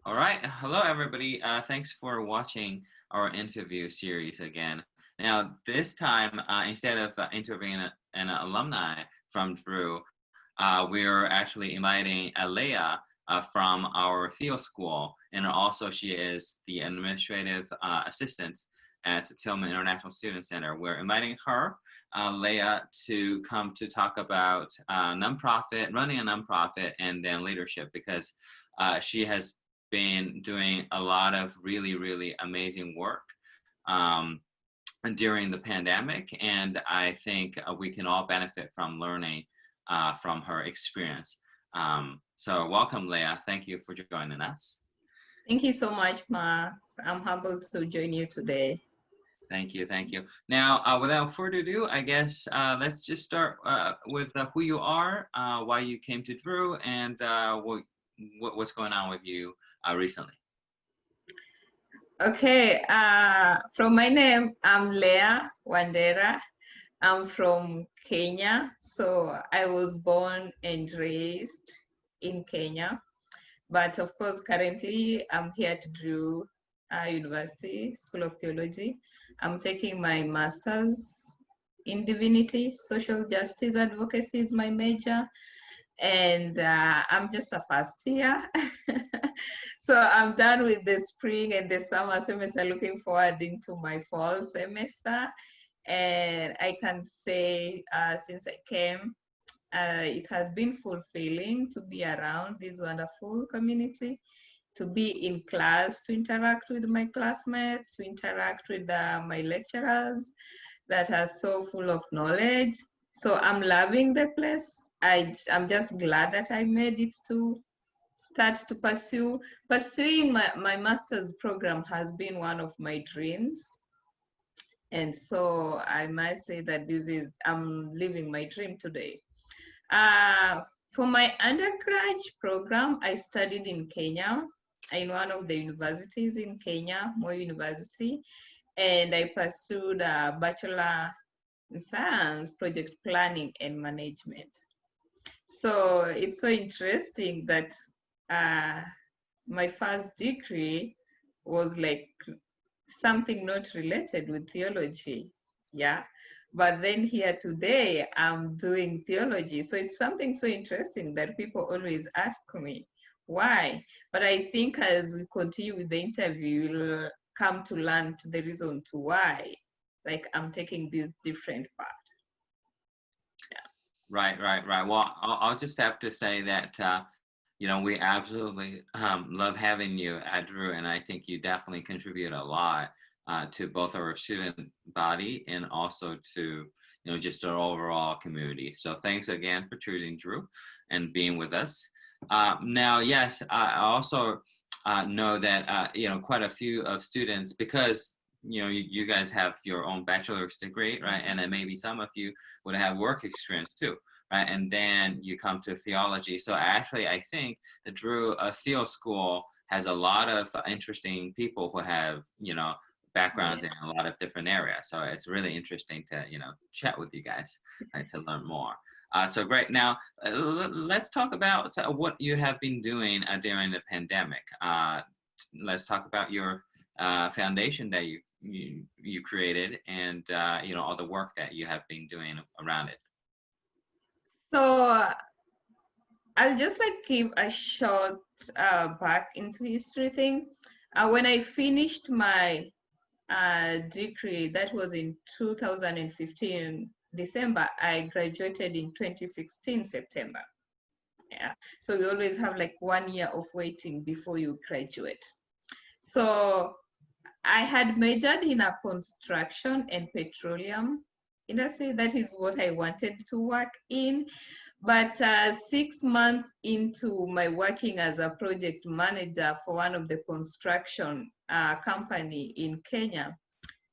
All right. Hello, everybody. Thanks for watching our interview series again. Now, this time, instead of interviewing an alumni from Drew, we're actually inviting Leah from our Theo School, and also she is the administrative assistant at Tilghman International Student Center. We're inviting her, Leah, to come to talk about nonprofit, running a nonprofit, and then leadership, because she has been doing a lot of really amazing work during the pandemic, and I think we can all benefit from learning from her experience. So welcome, Leah. Thank you for joining us. Thank you so much, Max. I'm humbled to join you today. Thank you. Now, without further ado, I guess let's just start with who you are, why you came to Drew, and what's going on with you recently. Okay, from my name, I'm Leah Wandera. I'm from Kenya. So I was born and raised in Kenya. But of course, currently I'm here at Drew University School of Theology. I'm taking my master's in Divinity. Social justice advocacy is my major. And I'm just a first year. So I'm done with the spring and the summer semester, looking forward into my fall semester. And I can say since I came, it has been fulfilling to be around this wonderful community, to be in class, to interact with my classmates, to interact with my lecturers that are so full of knowledge. So I'm loving the place. I'm just glad that I made it to start to pursuing my master's program has been one of my dreams. And so I might say that I'm living my dream today. For my undergraduate program, I studied in Kenya, in one of the universities in Kenya, Moi University, and I pursued a Bachelor in Science, Project Planning and Management. So it's so interesting that my first degree was like something not related with theology, yeah. But then here today, I'm doing theology. So it's something so interesting that people always ask me, why? But I think as we continue with the interview, we'll come to learn the reason to why, like I'm taking this different path. Right. Well, I'll just have to say that, we absolutely love having you at Drew, and I think you definitely contribute a lot to both our student body and also to, just our overall community. So thanks again for choosing Drew and being with us. Now, yes, I also know that, quite a few of students, because you guys have your own bachelor's degree, right? And then maybe some of you would have work experience too, right? And then you come to theology. So actually, I think the Drew Theo School has a lot of interesting people who have, backgrounds in a lot of different areas. So it's really interesting to, chat with you guys, right, to learn more. So great. Now, let's talk about what you have been doing during the pandemic. Let's talk about your foundation that you created, and all the work that you have been doing around it. So I'll just give a short back into history thing. When I finished my degree, that was in 2015 December. I graduated in 2016 September. Yeah, so we always have 1 year of waiting before you graduate. So I had majored in a construction and petroleum industry. That is what I wanted to work in. But 6 months into my working as a project manager for one of the construction company in Kenya,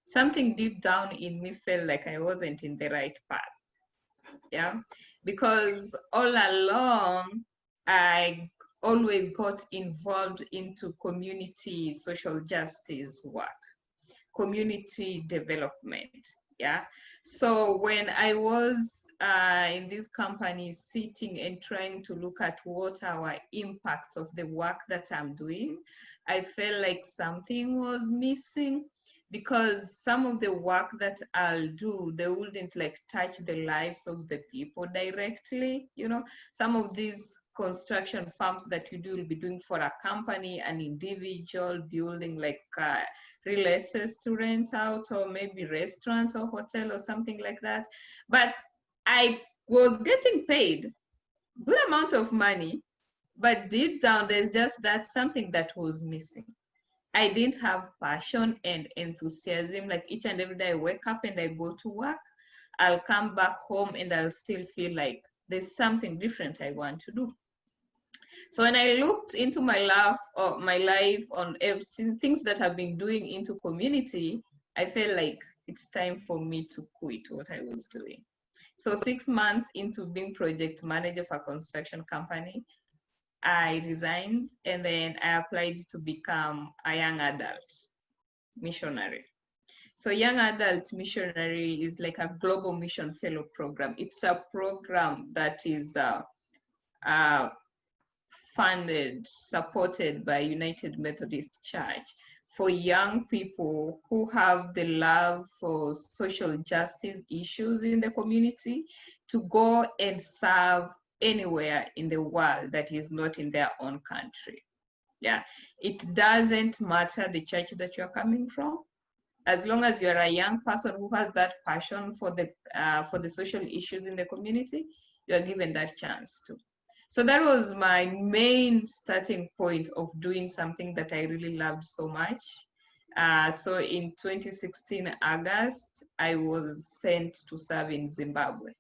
something deep down in me felt like I wasn't in the right path. Yeah, because all along I always got involved into community social justice work, community development. Yeah. So when I was in these companies sitting and trying to look at what our impacts of the work that I'm doing, I felt like something was missing, because some of the work that I'll do, they wouldn't like touch the lives of the people directly. You know, some of these construction firms that you do will be doing for a company, an individual building like real estate to rent out, or maybe restaurants or hotel or something like that. But I was getting paid good amount of money, but deep down there's just that something that was missing. I didn't have passion and enthusiasm. Like each and every day I wake up and I go to work, I'll come back home and I'll still feel like there's something different I want to do. So when I looked into my life, or my life on everything, things that I've been doing into community, I felt like it's time for me to quit what I was doing. So 6 months into being project manager for a construction company, I resigned, and then I applied to become a young adult missionary. So young adult missionary is like a global mission fellow program. It's a program that is funded, supported by United Methodist Church for young people who have the love for social justice issues in the community to go and serve anywhere in the world that is not in their own country. Yeah, it doesn't matter the church that you're coming from. As long as you're a young person who has that passion for the social issues in the community, you're given that chance to. So that was my main starting point of doing something that I really loved so much. So in 2016 August, I was sent to serve in Zimbabwe.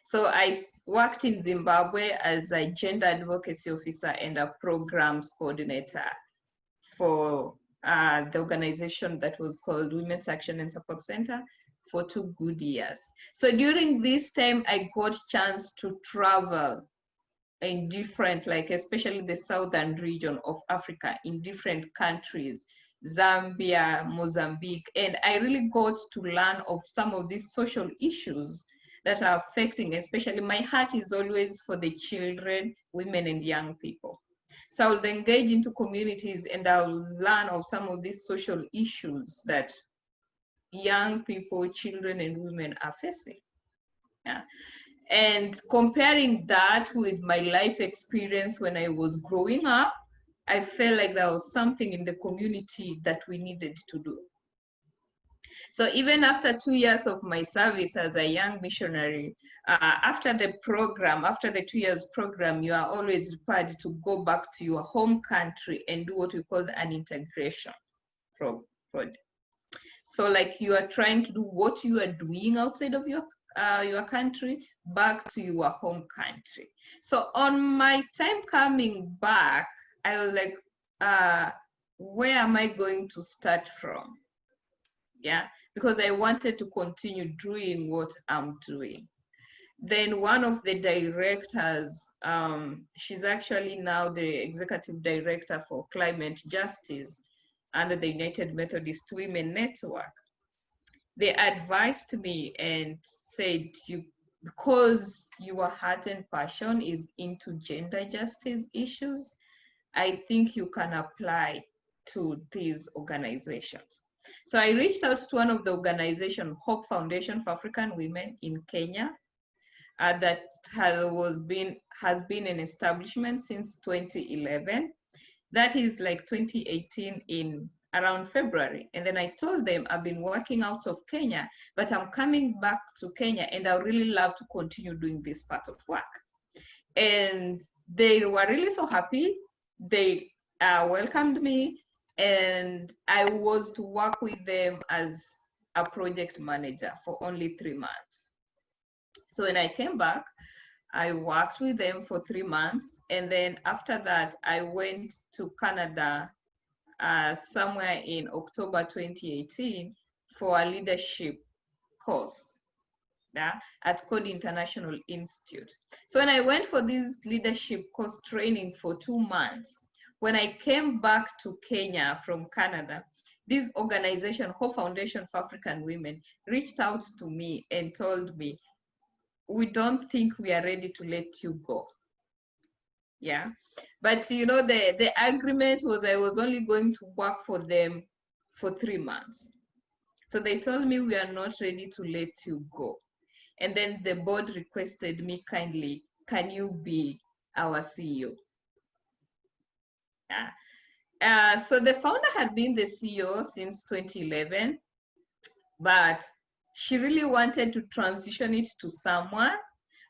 So I worked in Zimbabwe as a gender advocacy officer and a programs coordinator for the organization that was called Women's Action and Support Center for 2 good years. So during this time, I got chance to travel in different, like especially the southern region of Africa, in different countries, Zambia, Mozambique, and I really got to learn of some of these social issues that are affecting, especially my heart is always for the children, women, and young people. So I'll engage into communities and I'll learn of some of these social issues that young people, children, and women are facing. Yeah. And comparing that with my life experience when I was growing up, I felt like there was something in the community that we needed to do. So even after 2 years of my service as a young missionary, after the 2 years program, you are always required to go back to your home country and do what we call an integration project. So like you are trying to do what you are doing outside of your country back to your home country. So on my time coming back, I was like, where am I going to start from? Yeah, because I wanted to continue doing what I'm doing. Then one of the directors, she's actually now the executive director for climate justice under the United Methodist Women Network. They advised me and said, because your heart and passion is into gender justice issues, I think you can apply to these organizations. So I reached out to one of the organizations, Hope Foundation for African Women in Kenya, that has been an establishment since 2011. That is like 2018 in around February. And then I told them I've been working out of Kenya, but I'm coming back to Kenya and I really love to continue doing this part of work. And they were really so happy. They welcomed me, and I was to work with them as a project manager for only 3 months. So when I came back, I worked with them for 3 months. And then after that, I went to Canada somewhere in October 2018 for a leadership course at Code International Institute. So when I went for this leadership course training for 2 months, when I came back to Kenya from Canada, this organization, Hope Foundation for African Women, reached out to me and told me, we don't think we are ready to let you go. Yeah, but you know, the agreement was I was only going to work for them for 3 months. So they told me, we are not ready to let you go. And then the board requested me kindly, can you be our CEO? Yeah. So the founder had been the CEO since 2011, but she really wanted to transition it to someone.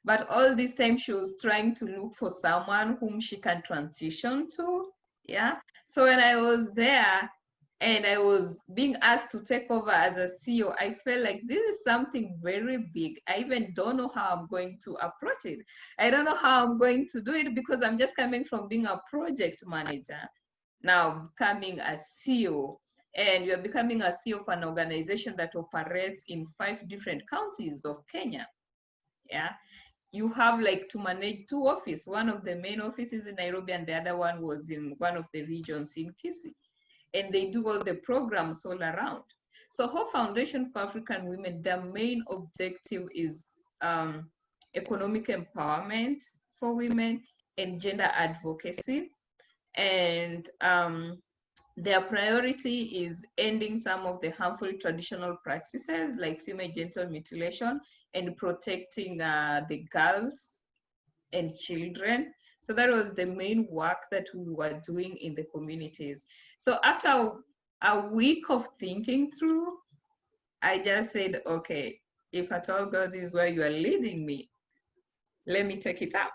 But all this time she was trying to look for someone whom she can transition to. Yeah. So when I was there and I was being asked to take over as a CEO, I felt like this is something very big. I even don't know how I'm going to approach it. I don't know how I'm going to do it because I'm just coming from being a project manager, now becoming a CEO. And you're becoming a CEO of an organization that operates in 5 different counties of Kenya. Yeah. You have like to manage 2 offices. One of the main offices in Nairobi and the other one was in one of the regions in Kisii. And they do all the programs all around. So Hope Foundation for African Women, their main objective is economic empowerment for women and gender advocacy. And their priority is ending some of the harmful traditional practices like female genital mutilation and protecting the girls and children. So that was the main work that we were doing in the communities. So after a week of thinking through, I just said, okay, if at all God is where you are leading me, let me take it up.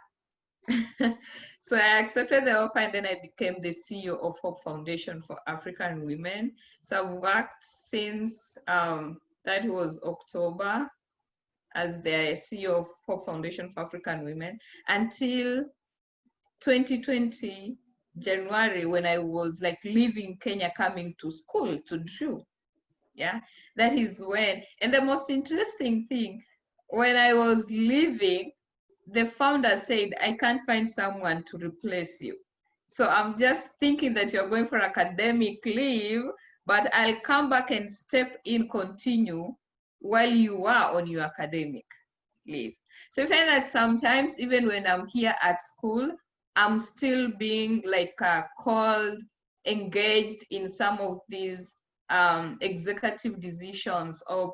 So I accepted the offer and then I became the CEO of Hope Foundation for African Women. So I've worked since that was October as the CEO of Hope Foundation for African Women until 2020 January, when I was like leaving Kenya, coming to school to Drew. Yeah, that is when. And the most interesting thing, when I was leaving, the founder said, I can't find someone to replace you. So I'm just thinking that you're going for academic leave, but I'll come back and step in, continue while you are on your academic leave. So I find that sometimes, even when I'm here at school, I'm still being like called, engaged in some of these executive decisions or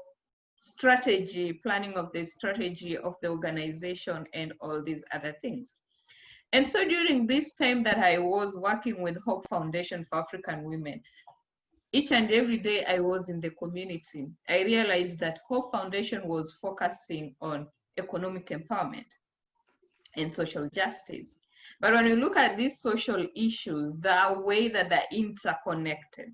strategy, planning of the strategy of the organization and all these other things. And so during this time that I was working with Hope Foundation for African Women, each and every day I was in the community, I realized that Hope Foundation was focusing on economic empowerment and social justice. But when you look at these social issues, the way that they're interconnected,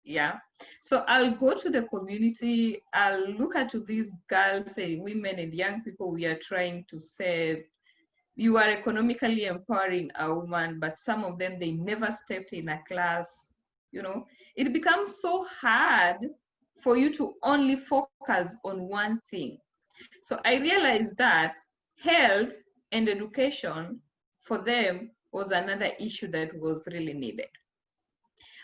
yeah. So I'll go to the community, I'll look at these girls and women and young people we are trying to save. You are economically empowering a woman, but some of them, they never stepped in a class. You know, it becomes so hard for you to only focus on one thing. So I realized that health and education for them was another issue that was really needed.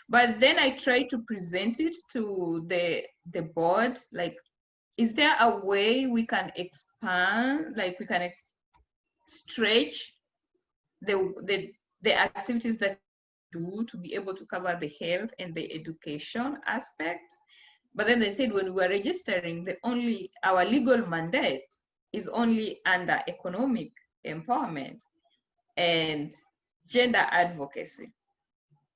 But then I tried to present it to the board, like, is there a way we can expand, like we can stretch the activities that we do to be able to cover the health and the education aspect? But then they said when we were registering, our legal mandate is only under economic empowerment and gender advocacy.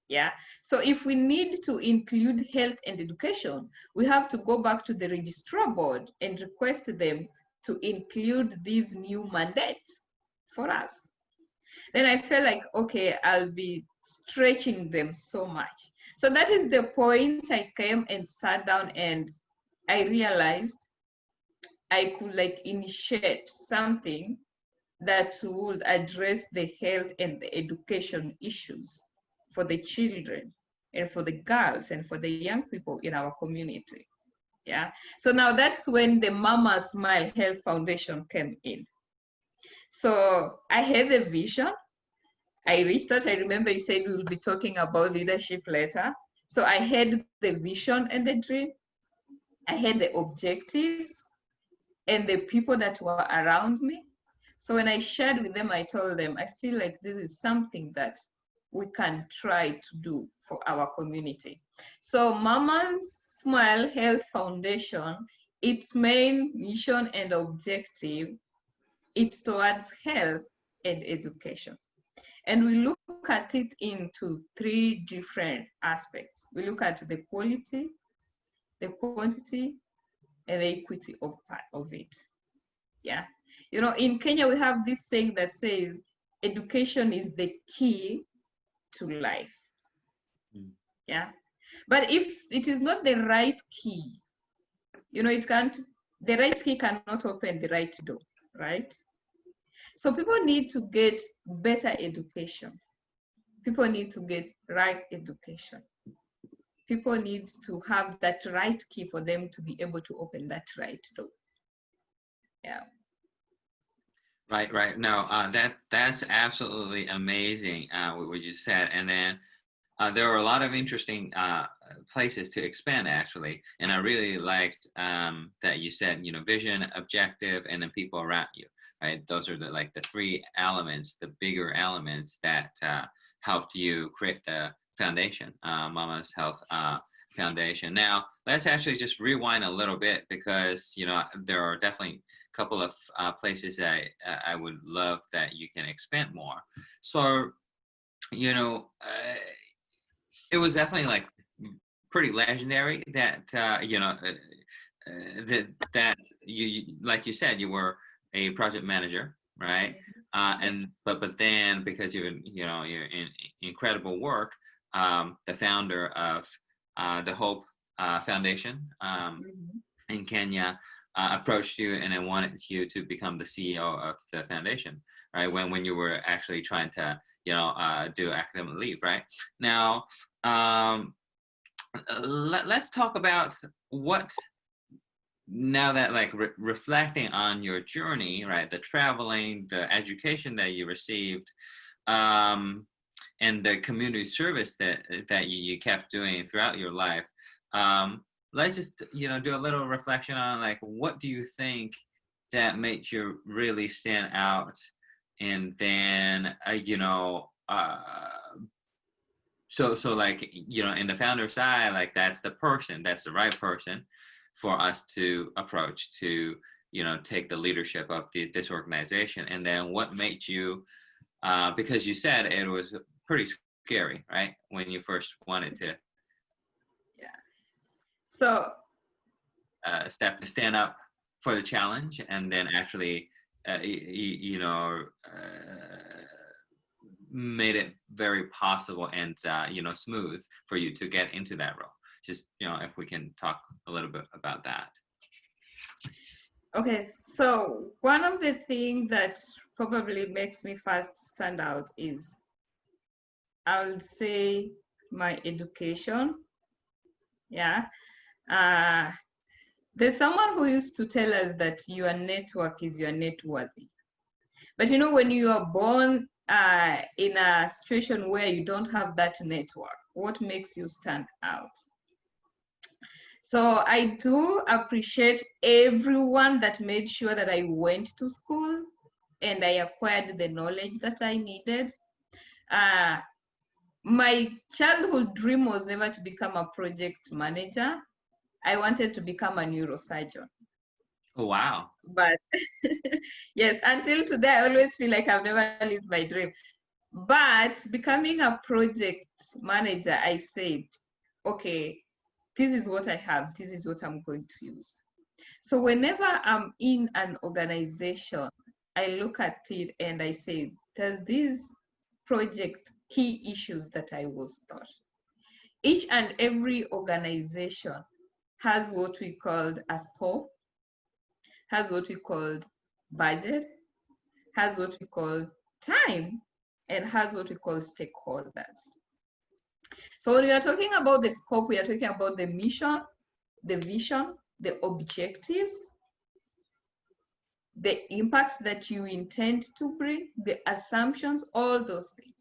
Yeah. So if we need to include health and education, we have to go back to the registrar board and request them to include these new mandates for us. Then I felt like, okay, I'll be stretching them so much. So that is the point I came and sat down and I realized I could like initiate something that would address the health and the education issues for the children and for the girls and for the young people in our community. Yeah. So now that's when the Mama Smile Health Foundation came in. So I had a vision. I reached out. I remember you said we will be talking about leadership later. So I had the vision and the dream. I had the objectives and the people that were around me. So when I shared with them, I told them, I feel like this is something that we can try to do for our community. So Mama's Smile Health Foundation, its main mission and objective, it's towards health and education. And we look at it into three different aspects. We look at the quality, the quantity, and the equity of it. Yeah. You know, in Kenya, we have this saying that says, education is the key to life. Yeah. But if it is not the right key, you know, the right key cannot open the right door, right? So people need to get better education. People need to get right education. People need to have that right key for them to be able to open that right door. Yeah. Right. No, that's absolutely amazing, what you said. And then there are a lot of interesting places to expand, actually. And I really liked that you said, vision, objective, and then people around you. Right. Those are the three elements, the bigger elements that helped you create the foundation, Mama's Health Foundation. Now, let's actually just rewind a little bit, because there are definitely a couple of places that I would love that you can expand more. So, it was definitely pretty legendary that that you, like you said, you were a project manager, right? And but then, because you're in incredible work, the founder of the Hope Foundation in Kenya approached you and then wanted you to become the CEO of the foundation, right? When you were actually trying to do academic leave, right? Now, let's talk about what, now that reflecting on your journey, right? The traveling, the education that you received, and the community service that you kept doing throughout your life. Let's just do a little reflection on what do you think that made you really stand out, and then so in the founder side, that's the right person for us to approach to take the leadership of this organization. And then what made you, because you said it was pretty scary, right, when you first wanted to stand up for the challenge, and then actually made it very possible and smooth for you to get into that role. Just if we can talk a little bit about that. Okay, so one of the things that probably makes me first stand out is, I'll say, my education. Yeah. There's someone who used to tell us that your network is your net worthy. But when you are born in a situation where you don't have that network, what makes you stand out? So I do appreciate everyone that made sure that I went to school and I acquired the knowledge that I needed. My childhood dream was never to become a project manager. I wanted to become a neurosurgeon. Oh, wow. But yes, until today, I always feel like I've never lived my dream. But becoming a project manager, I said, okay, this is what I have. This is what I'm going to use. So whenever I'm in an organization, I look at it and I say, there's these project key issues that I was taught. Each and every organization has what we called a scope, has what we called budget, has what we call time, and has what we call stakeholders. So when we are talking about the scope, we are talking about the mission, the vision, the objectives, the impacts that you intend to bring, the assumptions, all those things.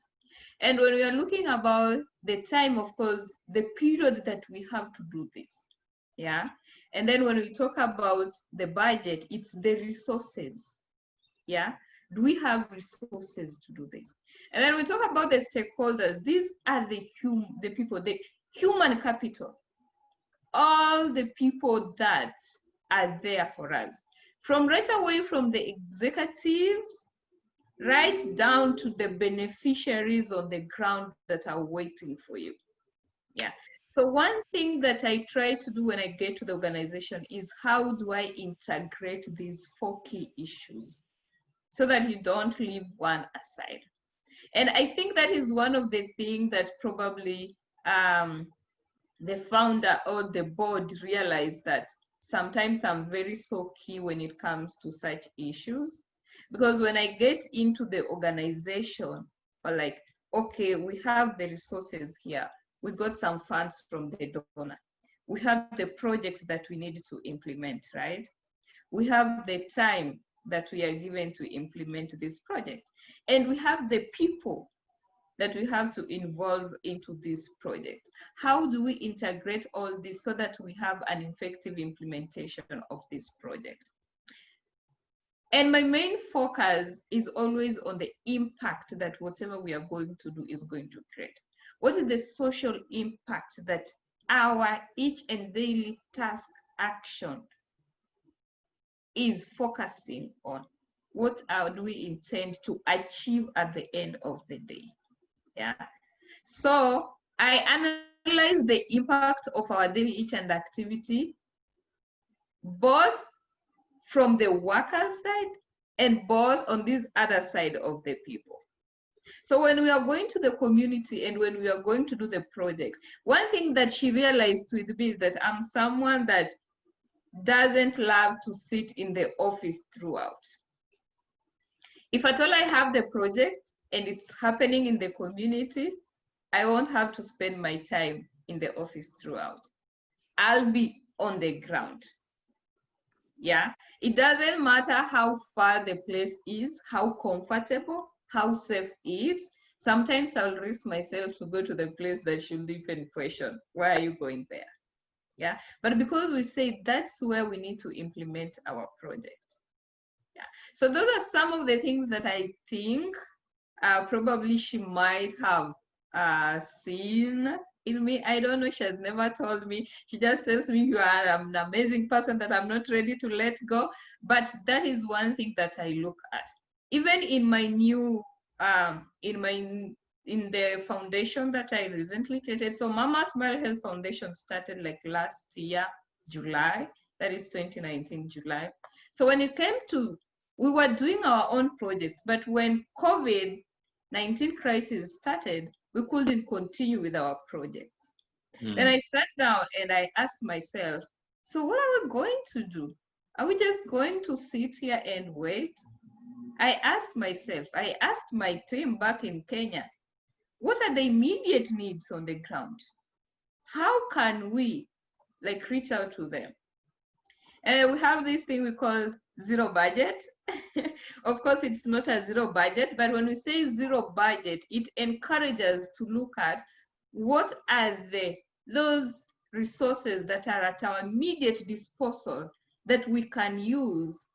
And when we are looking about the time, of course, the period that we have to do this, yeah. And then when we talk about the budget, it's the resources, yeah. Do we have resources to do this? And then we talk about the stakeholders. These are the people, the human capital, all the people that are there for us, from right away from the executives right down to the beneficiaries on the ground that are waiting for you. Yeah. So one thing that I try to do when I get to the organization is how do I integrate these 4 key issues so that you don't leave one aside. And I think that is one of the things that probably the founder or the board realized, that sometimes I'm very so key when it comes to such issues. Because when I get into the organization, or like, okay, we have the resources here. We got some funds from the donor. We have the project that we need to implement, right? We have the time that we are given to implement this project. And we have the people that we have to involve into this project. How do we integrate all this so that we have an effective implementation of this project? And my main focus is always on the impact that whatever we are going to do is going to create. What is the social impact that our each and daily task action is focusing on? What do we intend to achieve at the end of the day? Yeah. So I analyze the impact of our daily each and activity, both from the worker side and both on this other side of the people. So when we are going to the community and when we are going to do the projects, one thing that she realized with me is that I'm someone that doesn't love to sit in the office throughout. If at all I have the project and it's happening in the community, I won't have to spend my time in the office throughout. I'll be on the ground. Yeah, it doesn't matter how far the place is, how comfortable, how safe it is. Sometimes I'll risk myself to go to the place that should even question, why are you going there? Yeah, but because we say that's where we need to implement our project. Yeah, so those are some of the things that I think probably she might have seen in me. I don't know, she has never told me. She just tells me you are an amazing person that I'm not ready to let go. But that is one thing that I look at. Even in my new, in the foundation that I recently created. So Mama Smile Health Foundation started like last year, July, that is 2019, July. So when it came to, we were doing our own projects, but when COVID-19 crisis started, we couldn't continue with our projects. Then I sat down and I asked myself, so what are we going to do? Are we just going to sit here and wait? I asked myself, I asked my team back in Kenya, what are the immediate needs on the ground? How can we like reach out to them? And we have this thing we call zero budget. Of course, it's not a zero budget, but when we say zero budget, it encourages to look at what are those resources that are at our immediate disposal that we can use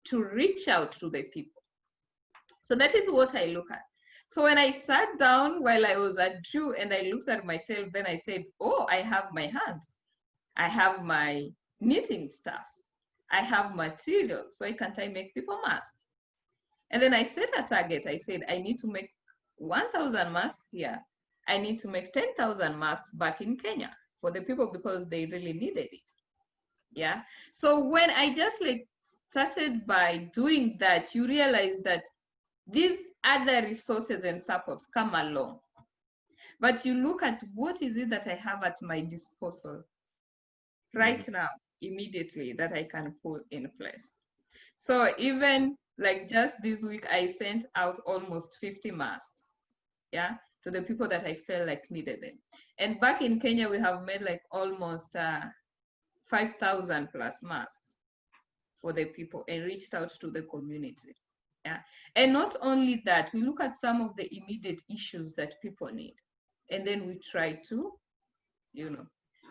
to reach out to the people. So that is what I look at. So when I sat down while I was at Drew and I looked at myself, then I said, oh, I have my hands. I have my knitting stuff. I have materials. So why can't I make people masks? And then I set a target. I said, I need to make 1,000 masks here. I need to make 10,000 masks back in Kenya for the people because they really needed it. Yeah. So when I just like started by doing that, you realize that these other resources and supports come along. But you look at what is it that I have at my disposal right now, immediately, that I can put in place. So even like just this week, I sent out almost 50 masks, yeah, to the people that I felt like needed them. And back in Kenya, we have made like almost 5,000 plus masks for the people and reached out to the community. Yeah. And not only that, we look at some of the immediate issues that people need. And then we try to,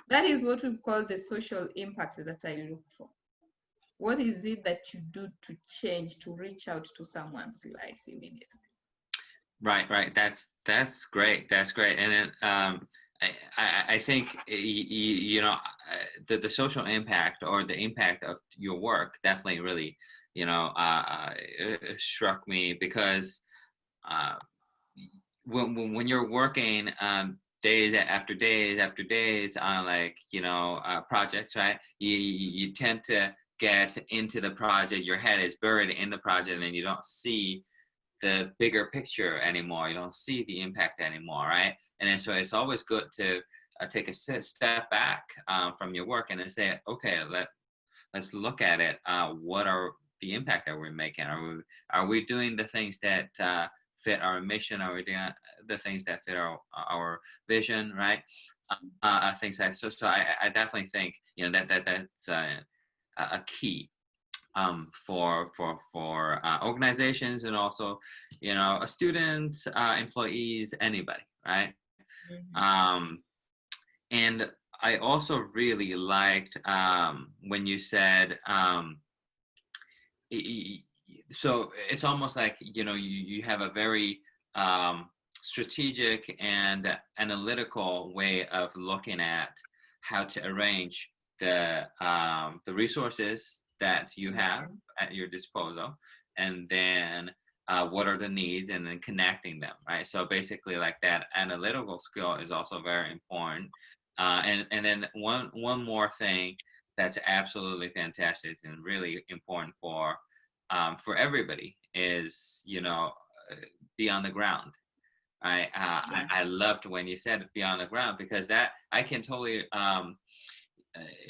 that is what we call the social impact that I look for. What is it that you do to change, to reach out to someone's life immediately? Right. That's great. That's great. And then I think the social impact or the impact of your work definitely really struck me, because when you're working days after days on projects, right? You tend to get into the project. Your head is buried in the project, and you don't see the bigger picture anymore. You don't see the impact anymore, right? And then so it's always good to take a step back from your work and then say, okay, let's look at it. What are the impact that we're making? Are we doing the things that fit our mission? Are we doing the things that fit our vision, right? Things like so. So I definitely think that's a key for organizations, and also students, employees, anybody, right? Mm-hmm. And I also really liked when you said so it's almost like you have a very strategic and analytical way of looking at how to arrange the resources that you have at your disposal, and then what are the needs, and then connecting them, right? So basically, like, that analytical skill is also very important. And then one more thing that's absolutely fantastic and really important for everybody is be on the ground. I loved when you said be on the ground, because that I can totally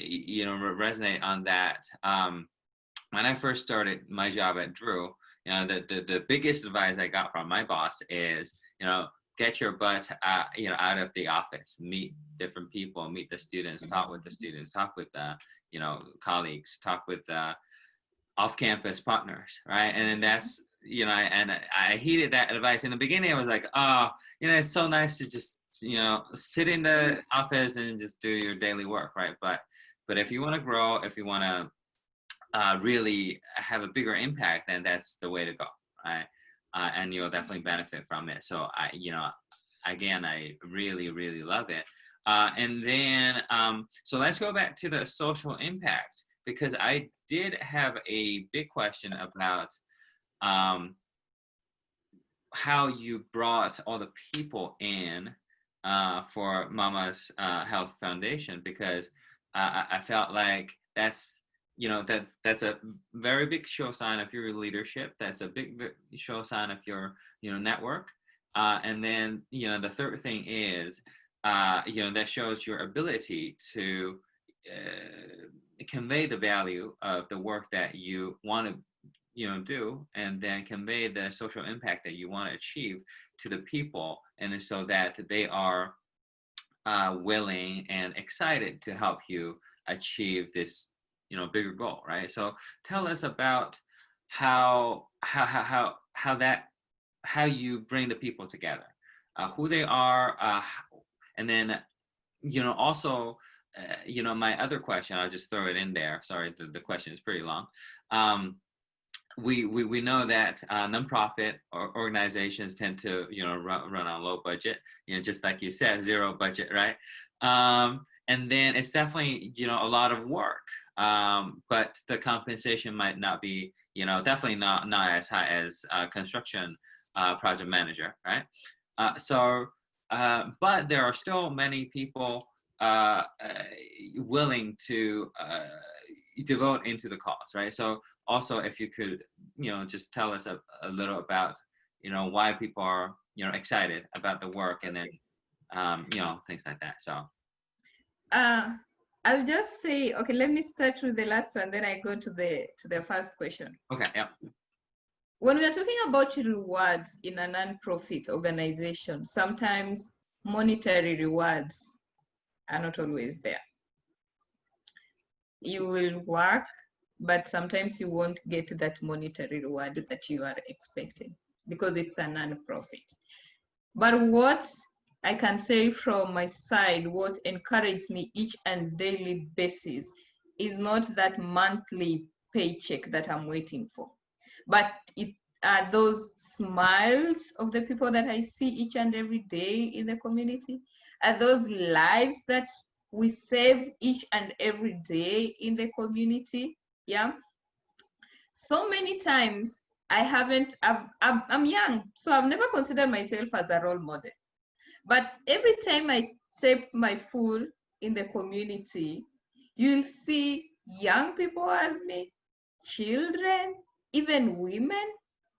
resonate on that. When I first started my job at Drew, the biggest advice I got from my boss is, get your butt out of the office, meet different people, meet the students, talk with the students, talk with the colleagues, talk with off-campus partners, right? And then that's and I heeded that advice. In the beginning, I was like, oh, it's so nice to just sit in the office and just do your daily work, right? But if you want to grow, if you want to really have a bigger impact, then that's the way to go, right? And you'll definitely benefit from it. So again, I really, really love it. And then, so let's go back to the social impact, because I did have a big question about how you brought all the people in for Mama's Health Foundation, because I felt like that's that's a very big show sign of your leadership. That's a big show sign of your network. And then the third thing is that shows your ability to convey the value of the work that you want to do, and then convey the social impact that you want to achieve to the people, and so that they are willing and excited to help you achieve this bigger goal, right? So tell us about how you bring the people together, who they are, and then also my other question, I'll just throw it in there. Sorry, the question is pretty long. We know that nonprofit organizations tend to run on low budget, just like you said, zero budget, right? And then it's definitely a lot of work, but the compensation might not be definitely not as high as construction project manager, right? But there are still many people willing to devote into the cause, right? So also, if you could just tell us a little about why people are excited about the work, and then things like that. So I'll just say, okay, let me start with the last one, then I go to the first question. Okay, yeah. When we are talking about rewards in a non-profit organization, sometimes monetary rewards are not always there. You will work but sometimes you won't get that monetary reward that you are expecting because it's a non-profit. But what I can say from my side, what encourages me each and daily basis is not that monthly paycheck that I'm waiting for, but it are those smiles of the people that I see each and every day in the community, are those lives that we save each and every day in the community. Yeah. So many times I haven't, I'm young, so I've never considered myself as a role model. But every time I step my foot in the community, you'll see young people as me, children, even women,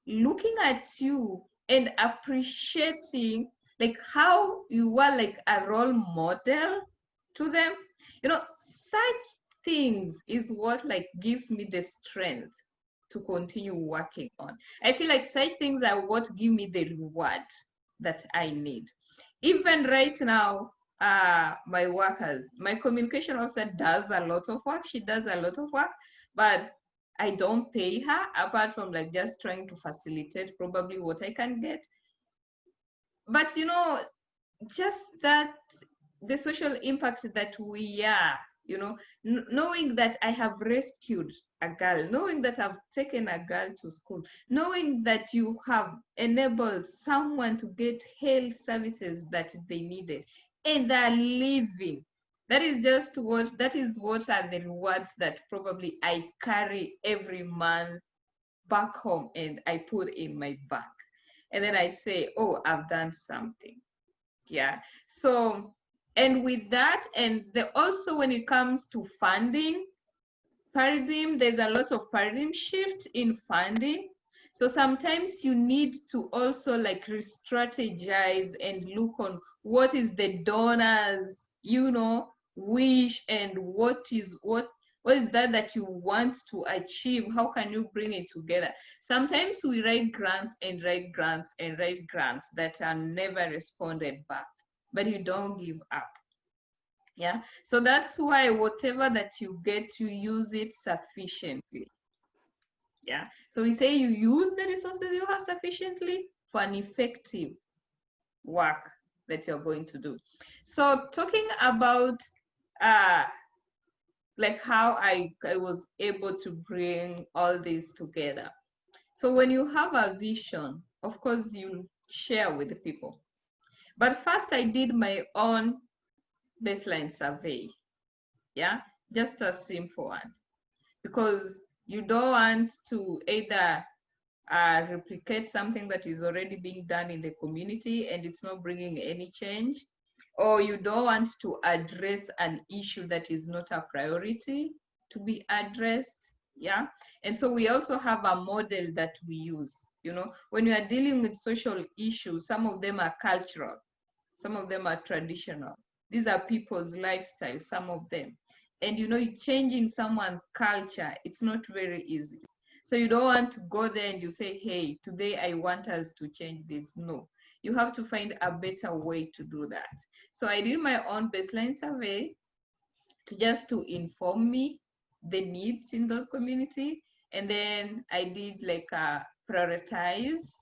looking at you and appreciating like how you are like a role model to them. You know, such things is what like gives me the strength to continue working on. I feel like such things are what give me the reward that I need. Even right now, my workers, my communication officer does a lot of work. She does a lot of work, but I don't pay her apart from like just trying to facilitate probably what I can get. But you know, just that the social impact that we are, you know, knowing that I have rescued a girl, knowing that I've taken a girl to school, knowing that you have enabled someone to get health services that they needed and they're living. That is just that is what are the rewards that probably I carry every month back home and I put in my bank. And then I say, oh, I've done something. Yeah. So, and with that, and also when it comes to funding, there's a lot of paradigm shift in funding. So sometimes you need to also like re-strategize and look on what is the donors, you know, wish and what is that you want to achieve. How can you bring it together? Sometimes we write grants and write grants and write grants that are never responded back, but you don't give up. Yeah, so that's why whatever that you get, you use it sufficiently. Yeah, so we say you use the resources you have sufficiently for an effective work that you're going to do. So talking about like how I was able to bring all this together. So when you have a vision, of course you share with the people. But first I did my own baseline survey. Yeah, just a simple one, because you don't want to either replicate something that is already being done in the community and it's not bringing any change, or you don't want to address an issue that is not a priority to be addressed. Yeah, and so we also have a model that we use. You know, when you are dealing with social issues, some of them are cultural, some of them are traditional. These are people's lifestyle, some of them. And you know, changing someone's culture, it's not very easy. So you don't want to go there and you say, hey, today I want us to change this. No, you have to find a better way to do that. So I did my own baseline survey to inform me the needs in those community. And then I did like prioritize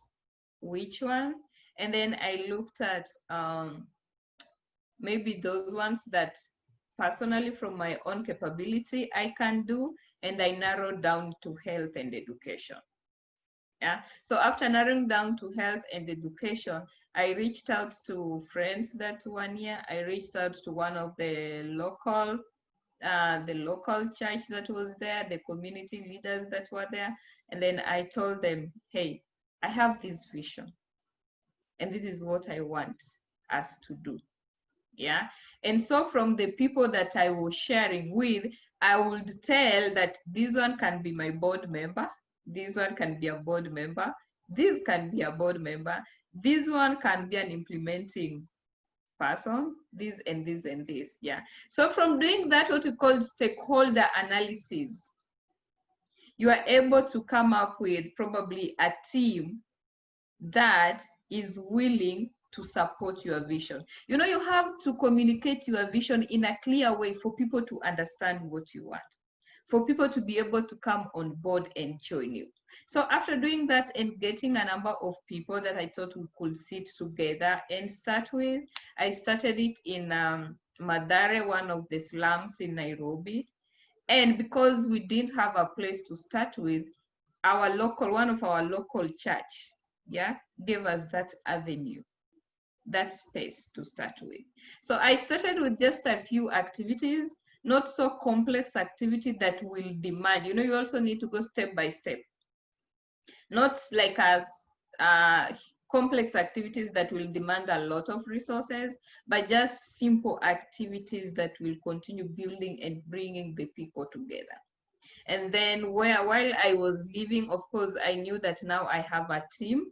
which one. And then I looked at maybe those ones that personally from my own capability I can do, and I narrowed down to health and education. Yeah, so after narrowing down to health and education, I reached out to friends that one year. I reached out to one of the local church that was there, the community leaders that were there, and then I told them, hey, I have this vision and this is what I want us to do. Yeah, and so from the people that I was sharing with, I would tell that this one can be my board member, this one can be a board member, this can be a board member, this one can be an implementing person, this and this and this. Yeah, so from doing that, what we call stakeholder analysis, you are able to come up with probably a team that is willing to support your vision. You know, you have to communicate your vision in a clear way for people to understand what you want. for people to be able to come on board and join you. So after doing that and getting a number of people that I thought we could sit together and start with, I started it in Mathare, one of the slums in Nairobi. And because we didn't have a place to start with, one of our local church, gave us that avenue, that space to start with. So I started with just a few activities, not so complex activity that will demand, you also need to go step by step. Not like as complex activities that will demand a lot of resources, but just simple activities that will continue building and bringing the people together. And then while I was leaving, of course, I knew that now I have a team.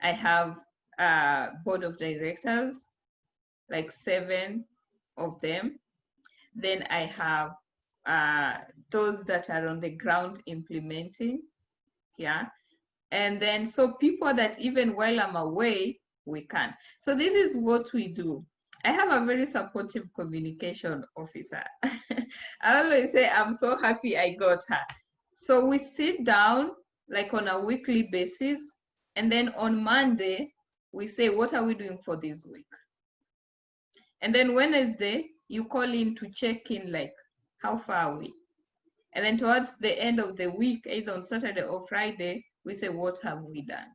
I have a board of directors, like 7 of them. Then I have those that are on the ground implementing, and then so people that even while I'm away, we can. So this is what we do. I have a very supportive communication officer. I always say I'm so happy I got her. So we sit down like on a weekly basis, and then on Monday we say, what are we doing for this week? And then Wednesday you call in to check in, like how far are we? And then towards the end of the week, either on Saturday or Friday, we say, what have we done?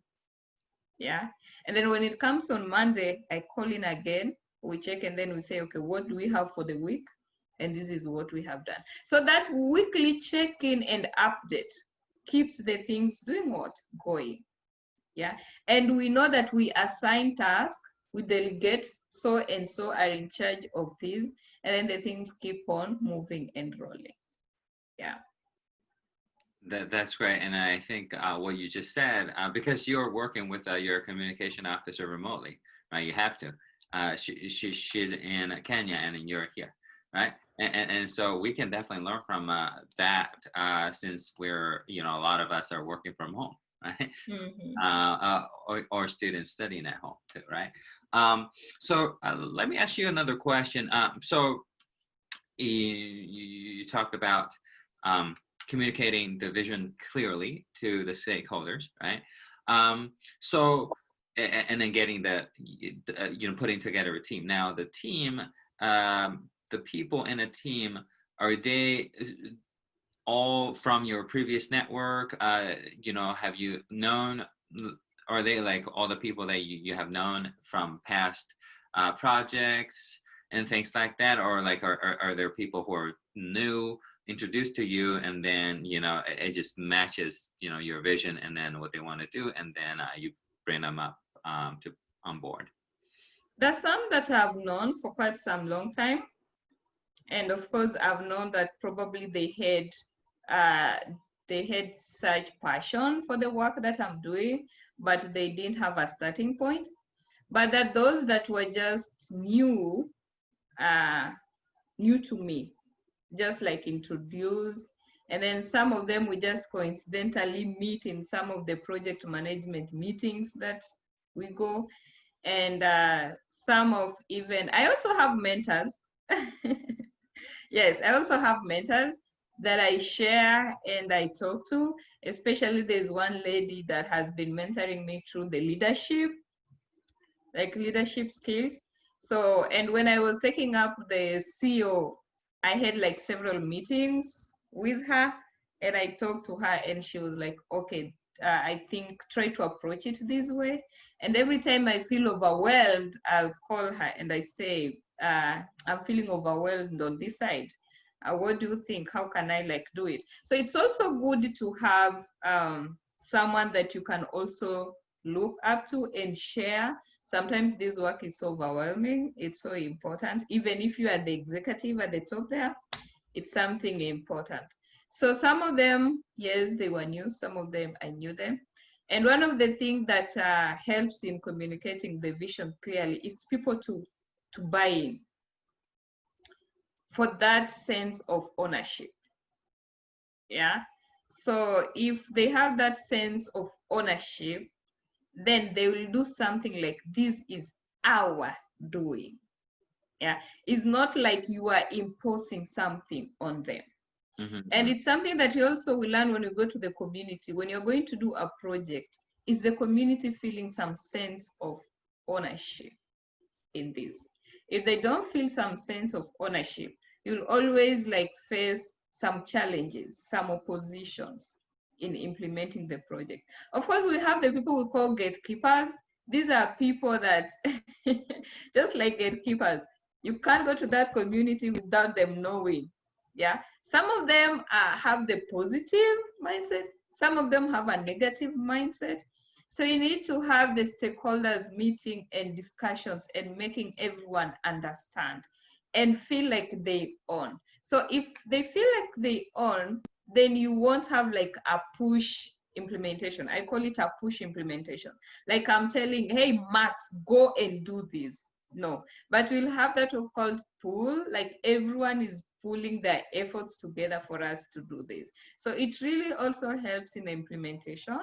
And then when it comes on Monday, I call in again, we check, and then we say, okay, what do we have for the week? And this is what we have done. So that weekly check-in and update keeps the things doing what? Going. And we know that we assign tasks, we delegate, so and so are in charge of this, and then the things keep on moving and rolling. That's great. And I think what you just said, because you're working with your communication officer remotely, right? You have to. She's in Kenya and you're here, right? And so we can definitely learn from that since we're, a lot of us are working from home, right? Or students studying at home too, right? So let me ask you another question. So you talk about communicating the vision clearly to the stakeholders, right? So, and then getting the, putting together a team. Now, the team, the people in a team, are they all from your previous network? Have you known, are they like all the people that you have known from past projects and things like that? Or like, are there people who are new, introduced to you, and then it just matches your vision and then what they want to do, and then you bring them up on board? There's some that I've known for quite some long time, and of course I've known that probably they had such passion for the work that I'm doing, but they didn't have a starting point. But that those that were just new to me, just like introduced, and then some of them we just coincidentally meet in some of the project management meetings that we go, and some of even, I also have mentors. Yes, I also have mentors that I share and I talk to, especially there's one lady that has been mentoring me through the leadership skills. So, and when I was taking up the CEO, I had like several meetings with her, and I talked to her, and she was like, okay, I think try to approach it this way. And every time I feel overwhelmed, I'll call her and I say, I'm feeling overwhelmed on this side. What do you think? How can I like do it? So it's also good to have someone that you can also look up to and share. Sometimes this work is so overwhelming. It's so important. Even if you are the executive at the top there, it's something important. So some of them, yes, they were new. Some of them, I knew them. And one of the things that helps in communicating the vision clearly is people to buy in, for that sense of ownership. So if they have that sense of ownership, then they will do something like, this is our doing. It's not like you are imposing something on them. And it's something that you also will learn when you go to the community. When you're going to do a project, is the community feeling some sense of ownership in this? If they don't feel some sense of ownership, you'll always like face some challenges, some oppositions in implementing the project. Of course, we have the people we call gatekeepers. These are people that, just like gatekeepers, you can't go to that community without them knowing. Yeah, some of them have the positive mindset, some of them have a negative mindset. So you need to have the stakeholders meeting and discussions and making everyone understand and feel like they own. So if they feel like they own, then you won't have like a push implementation. I call it a push implementation. Like I'm telling, hey, Max, go and do this. No, but we'll have that called pull, like everyone is pulling their efforts together for us to do this. So it really also helps in the implementation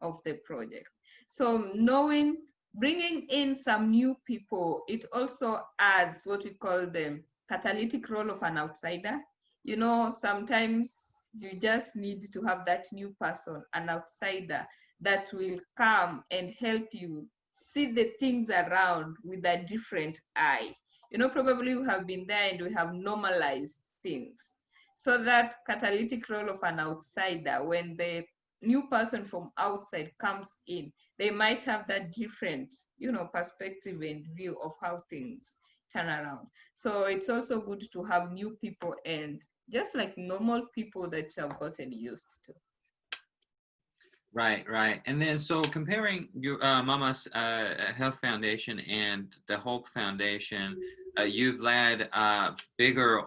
of the project. So knowing, bringing in some new people, it also adds what we call the catalytic role of an outsider. You know, sometimes you just need to have that new person, an outsider, that will come and help you see the things around with a different eye. You know, probably we have been there and we have normalized things. So that catalytic role of an outsider, when the new person from outside comes in, they might have that different, you know, perspective and view of how things turn around. So it's also good to have new people and just like normal people that you have gotten used to. Right, right. And then so comparing your Mama's Health Foundation and the Hope Foundation, you've led bigger,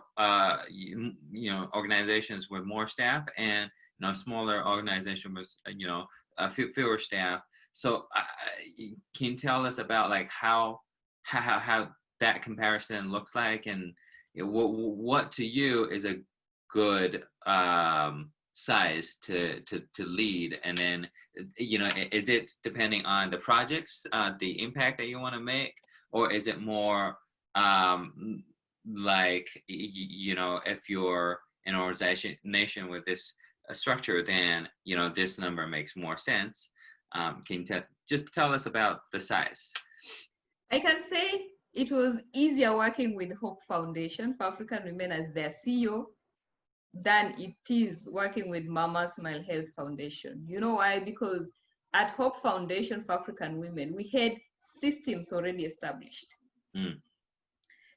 organizations with more staff, and smaller organization with fewer staff. So can you tell us about like how that comparison looks like, and what to you is a good size to lead? And then is it depending on the projects, the impact that you want to make, or is it more like if you're an organization with this structure, then this number makes more sense? Can you just tell us about the size? I can say it was easier working with Hope Foundation for African Women as their CEO than it is working with Mama Smile Health Foundation. You know why? Because at Hope Foundation for African Women, we had systems already established. Mm.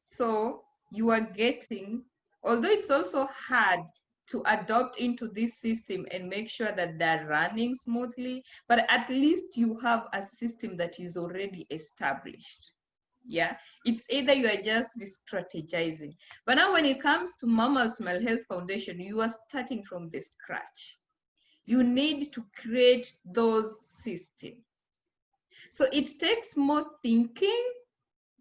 So you are getting, although it's also hard to adopt into this system and make sure that they're running smoothly, but at least you have a system that is already established. Yeah, it's either you are just re-strategizing. But now when it comes to Mama Smile Health Foundation, you are starting from the scratch. You need to create those systems. So it takes more thinking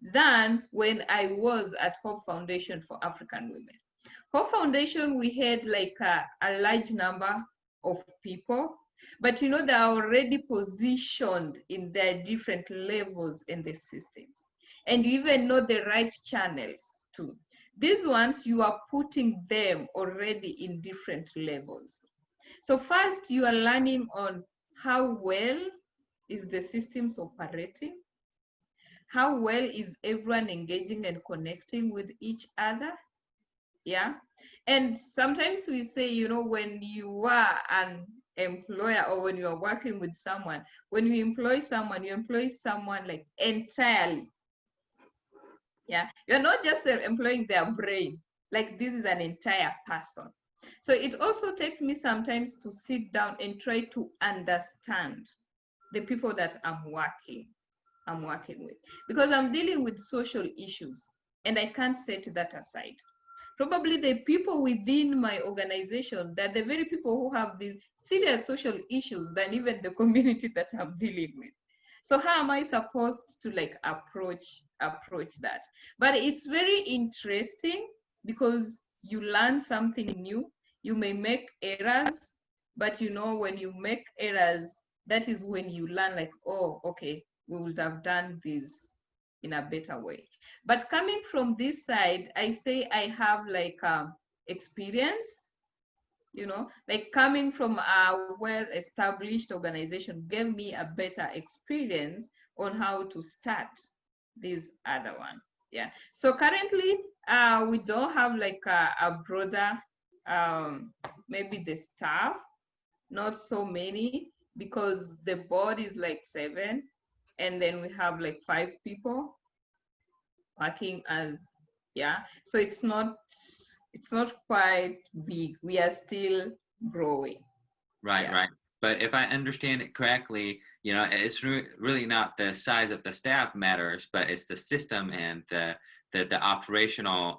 than when I was at Hope Foundation for African Women. Hope Foundation, we had like a large number of people, but they're already positioned in their different levels in the systems. And you even know the right channels too. These ones, you are putting them already in different levels. So first, you are learning on how well is the systems operating, how well is everyone engaging and connecting with each other. Yeah. And sometimes we say, when you are an employer or when you are working with someone, when you employ someone like entirely. Yeah, you're not just employing their brain, like this is an entire person. So it also takes me sometimes to sit down and try to understand the people that I'm working with, because I'm dealing with social issues and I can't set that aside. Probably the people within my organization, they're the very people who have these serious social issues than even the community that I'm dealing with. So how am I supposed to like approach that? But it's very interesting because you learn something new. You may make errors, but when you make errors, that is when you learn like, oh, okay, we would have done this in a better way. But coming from this side, I say I have like experience you know, like coming from a well-established organization gave me a better experience on how to start this other one. Yeah. So currently, we don't have like a broader, maybe the staff, not so many, because the board is like 7, and then we have like 5 people working as, yeah. So it's not quite big. We are still growing. Right, Yeah. right. But if I understand it correctly, you know, it's really not the size of the staff matters, but it's the system and the operational,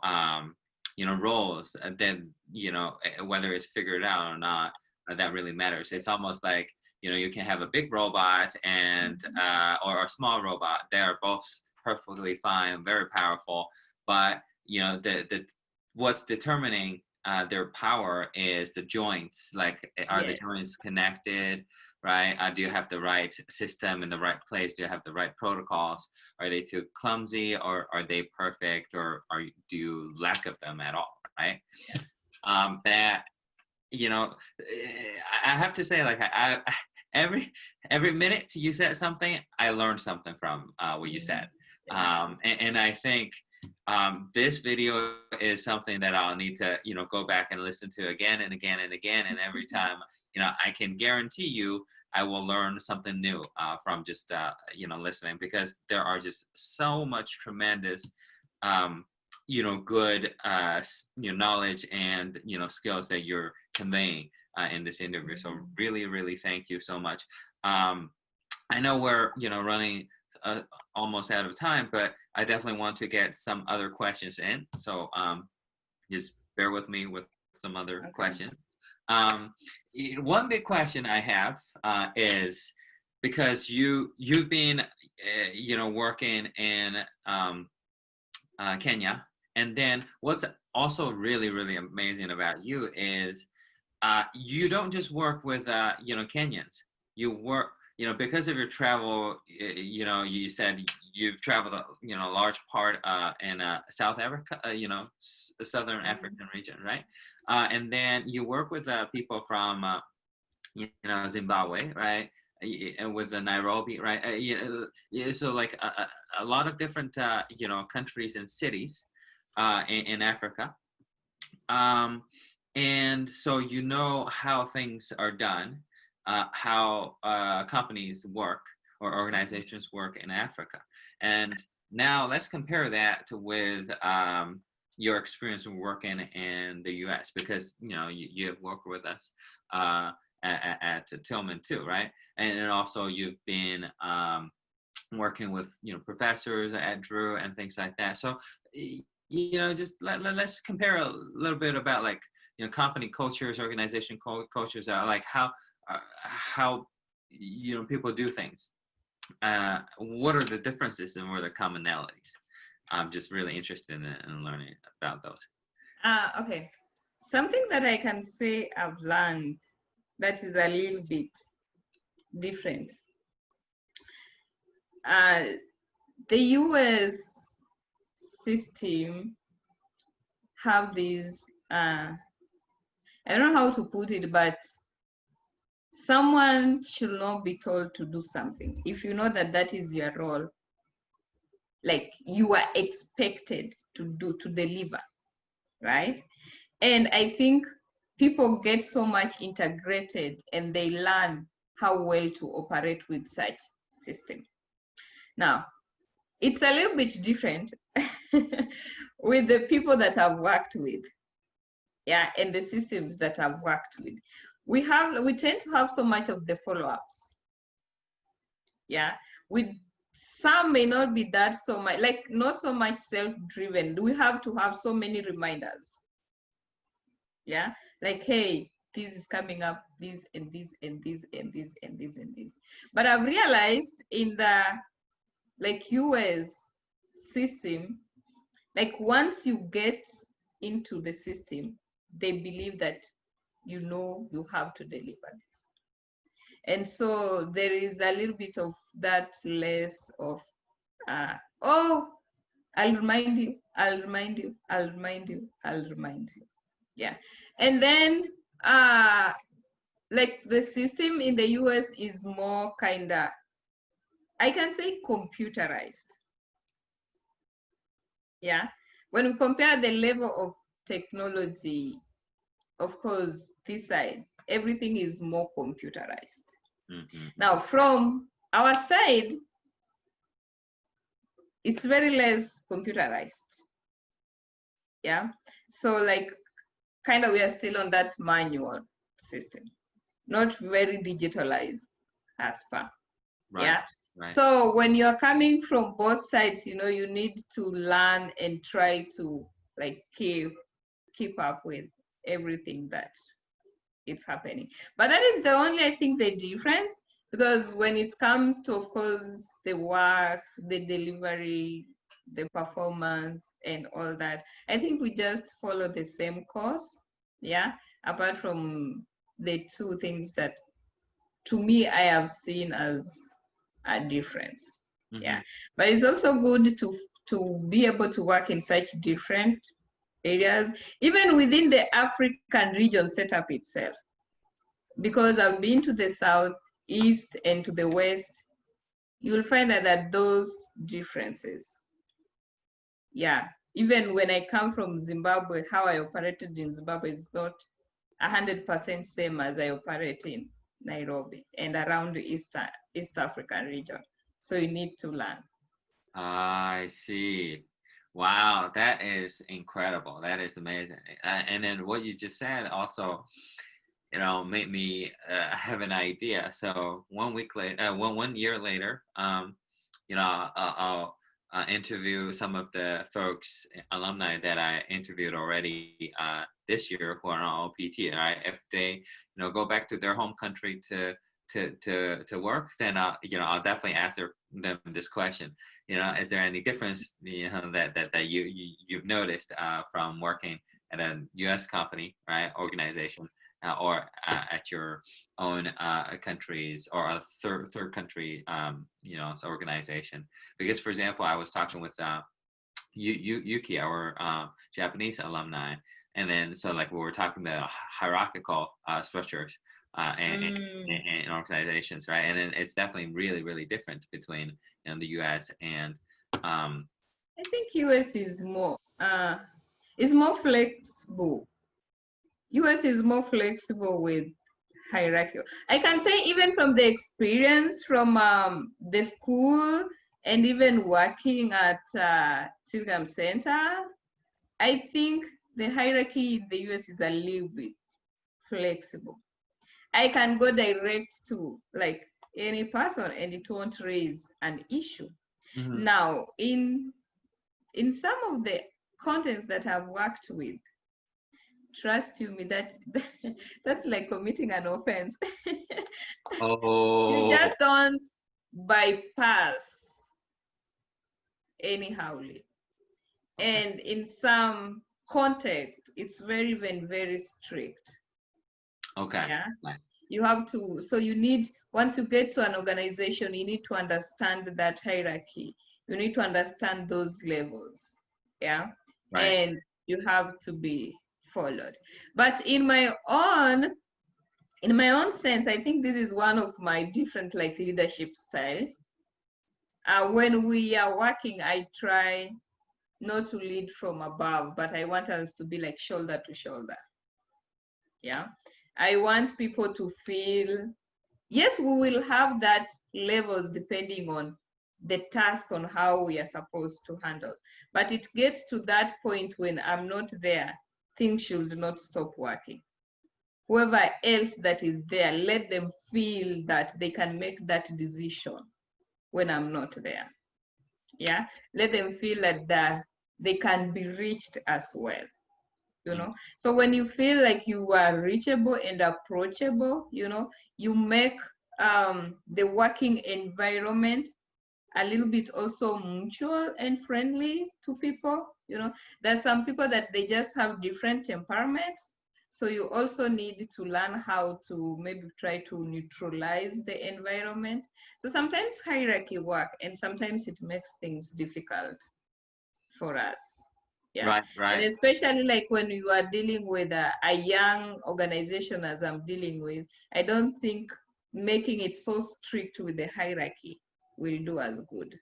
you know, roles that, you know, whether it's figured out or not, that really matters. It's almost like, you know, you can have a big robot and or a small robot. They are both perfectly fine, very powerful, but you know, the what's determining their power is the joints. Like, are the Yes. joints connected, right? Do you have the right system in the right place? Do you have the right protocols? Are they too clumsy, or are they perfect, or do you lack of them at all, right? Yes. That, you know, I have to say, like, I every minute you said something, I learned something from what you said. And I think this video is something that I'll need to, you know, go back and listen to again and again and again. And every time, you know, I can guarantee you I will learn something new from just, you know, listening, because there are just so much tremendous, you know, good, you know, knowledge and, you know, skills that you're conveying in this interview. So really, really thank you so much. I know we're, you know, running almost out of time, but I definitely want to get some other questions in. So just bear with me with some other questions. One big question I have is, because you've been, you know, working in Kenya, and then what's also really, really amazing about you is you don't just work with, you know, Kenyans. You work, you know, because of your travel, you know, you said you've traveled, you know, a large part in South Africa, you know, Southern African region, right? And then you work with people from, you know, Zimbabwe, right? And with the Nairobi, right? Yeah, so like a lot of different, you know, countries and cities in Africa. And so you know how things are done, how companies work or organizations work in Africa. And now let's compare that with your experience working in the US, because, you know, you have worked with us at Tilghman too, right? And also you've been working with, you know, professors at Drew and things like that. So, you know, just let's compare a little bit about, like, you know, company cultures, organization cultures, like how, you know, people do things. What are the differences and what are the commonalities? I'm just really interested in learning about those. Okay. Something that I can say I've learned that is a little bit different. The US system have these, I don't know how to put it, but someone should not be told to do something. If you know that that is your role, like, you are expected to deliver, right? And I think people get so much integrated and they learn how well to operate with such system. Now, it's a little bit different with the people that I've worked with, yeah, and the systems that I've worked with. We tend to have so much of the follow-ups, yeah. Some may not be that so much, like, not so much self-driven. We have to have so many reminders, yeah, like, hey, this is coming up, this and this and this and this and this and this. But I've realized in the, like, US system, like, once you get into the system, they believe that, you know, you have to deliver this. And so there is a little bit of that less of, oh, I'll remind you, I'll remind you, I'll remind you, I'll remind you. Yeah. And then Like the system in the US is more kind of, I can say, computerized. Yeah. When we compare the level of technology, of course, this side, everything is more computerized. Mm-hmm. Now, from our side, it's very less computerized. Yeah. So like kind of we are still on that manual system, not very digitalized as per. Right. Yeah. Right. So when you're coming from both sides, you know, you need to learn and try to like keep up with everything that is happening. But that is the only, I think, the difference, because when it comes to, of course, the work, the delivery, the performance, and all that, I think we just follow the same course. Yeah. Apart from the two things that, to me, I have seen as a difference. Mm-hmm. Yeah. But it's also good to be able to work in such different areas, even within the African region setup itself. Because I've been to the south, east, and to the west, you'll find that those differences. Yeah. Even when I come from Zimbabwe, how I operated in Zimbabwe is not 100% same as I operate in Nairobi and around the East African region. So you need to learn. I see. Wow, that is incredible. That is amazing. And then what you just said also, made me have an idea. So 1 week later, 1 year later, I'll interview some of the folks, alumni that I interviewed already this year who are on OPT. Right, if they, go back to their home country to work, then I'll definitely ask them this question. Is there any difference, that you've noticed from working at a U.S. company, right, organization, or at your own countries or a third country, organization? Because, for example, I was talking with Yuki, our Japanese alumni, and then so like we were talking about hierarchical structures and organizations, right? And then it's definitely really, really different between the U.S. and I think US is more flexible. US is more flexible with hierarchy. I can say even from the experience from the school and even working at Tilghman Center, I think the hierarchy in the US is a little bit flexible. I can go direct to like any person and it won't raise an issue. Mm-hmm. Now, in some of the contents that I've worked with, trust you me, that's like committing an offense. You Oh, just don't bypass anyhow. And in some context, it's very, very strict. okay. Yeah. Right. You have to, so you need, once you get to an organization, you need to understand that hierarchy. You need to understand those levels. Yeah. Right. And you have to be followed. But in my own sense, I think this is one of my different like leadership styles. When we are working, I try not to lead from above, but I want us to be like shoulder to shoulder. Yeah. I want people to feel, yes, we will have that levels depending on the task on how we are supposed to handle. But it gets to that point when I'm not there, things should not stop working. Whoever else that is there, let them feel that they can make that decision when I'm not there. Yeah, let them feel that they can be reached as well. So when you feel like you are reachable and approachable, you make the working environment a little bit also mutual and friendly to people. There's some people that they just have different temperaments, so you also need to learn how to maybe try to neutralize the environment. So sometimes hierarchy work and sometimes it makes things difficult for us. Yeah. Right, And right. especially like when you are dealing with a young organization as I'm dealing with, I don't think making it so strict with the hierarchy will do as good.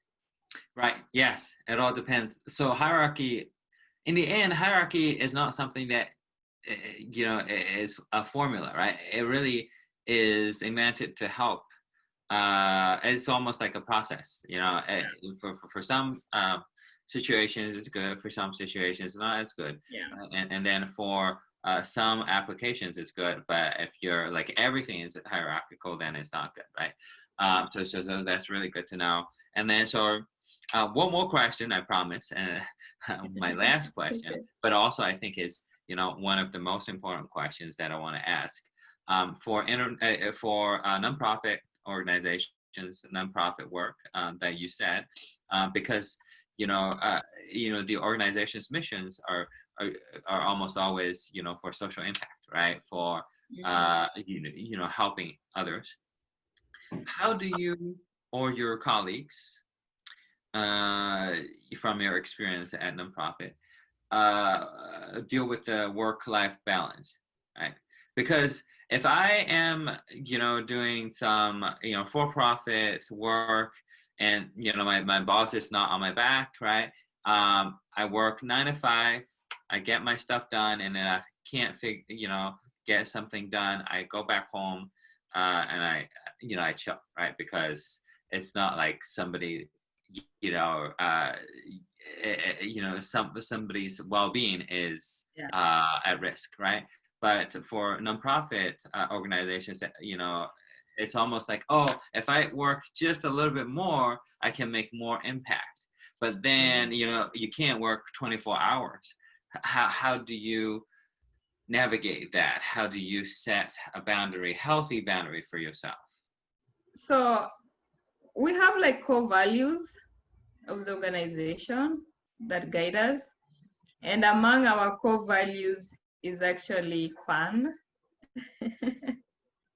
Right. Yes, it all depends. So hierarchy, in the end, hierarchy is not something that is a formula, right? It really is meant to help. It's almost like a process, for some situations it's good, for some situations not as good. Yeah. And then for some applications it's good, but if you're like everything is hierarchical, then it's not good, right? So that's really good to know. And then one more question, I promise, and my last question, but also I think is one of the most important questions that I want to ask, for nonprofit organizations, nonprofit work, that you said, because the organization's missions are almost always for social impact, right? For helping others. How do you or your colleagues, from your experience at nonprofit, deal with the work-life balance, right? Because if I am, doing some, for-profit work, and my boss is not on my back, right? I work 9 to 5. I get my stuff done, and then I can't get something done. I go back home, and I chill, right? Because it's not like somebody, somebody's well-being is at risk, right? But for nonprofit organizations, it's almost like, oh, if I work just a little bit more, I can make more impact. But then you can't work 24 hours. How do you navigate that? How do you set a healthy boundary for yourself? So we have like core values of the organization that guide us. And among our core values is actually fun.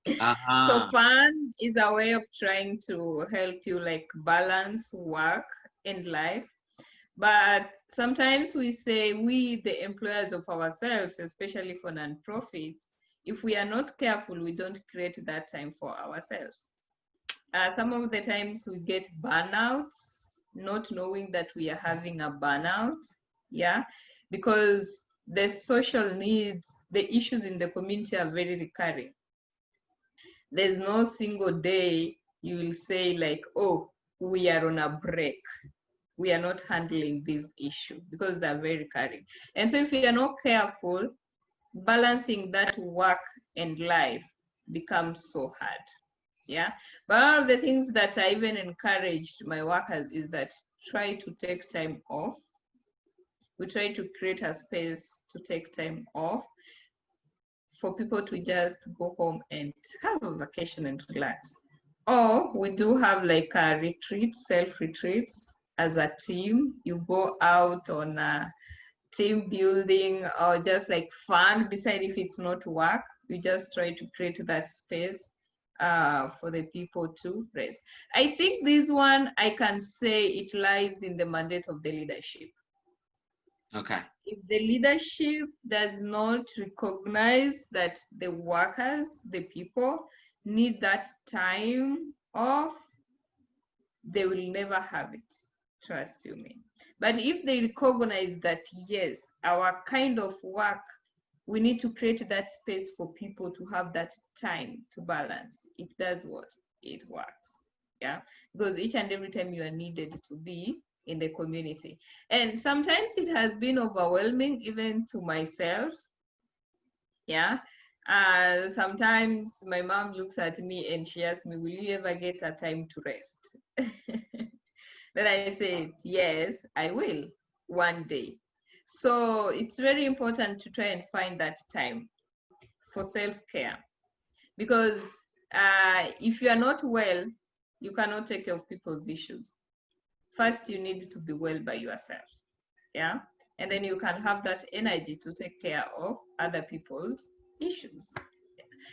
So fun is a way of trying to help you like balance work and life. But sometimes we say we, the employers of ourselves, especially for nonprofits, if we are not careful, we don't create that time for ourselves. Some of the times we get burnouts, not knowing that we are having a burnout, yeah, because the social needs, the issues in the community are very recurring. There's no single day you will say like, oh, we are on a break. We are not handling this issue, because they're very recurring. And so if we are not careful, balancing that work and life becomes so hard. Yeah. But one of the things that I even encouraged my workers is that try to take time off. We try to create a space to take time off for people to just go home and have a vacation and relax. Or we do have like a retreat, self-retreats as a team. You go out on a team building or just like fun, beside if it's not work. We just try to create that space for the people to rest. I think this one, I can say it lies in the mandate of the leadership. Okay. If the leadership does not recognize that the workers, the people, need that time off, they will never have it. Trust you me. But if they recognize that, yes, our kind of work, we need to create that space for people to have that time to balance. It does what? It works. Yeah. Because each and every time you are needed to be in the community. And sometimes it has been overwhelming even to myself. Yeah. Sometimes my mom looks at me and she asks me, will you ever get a time to rest? Then I said, yes, I will one day. So it's very important to try and find that time for self-care, because if you are not well, you cannot take care of people's issues. First, you need to be well by yourself, yeah? And then you can have that energy to take care of other people's issues.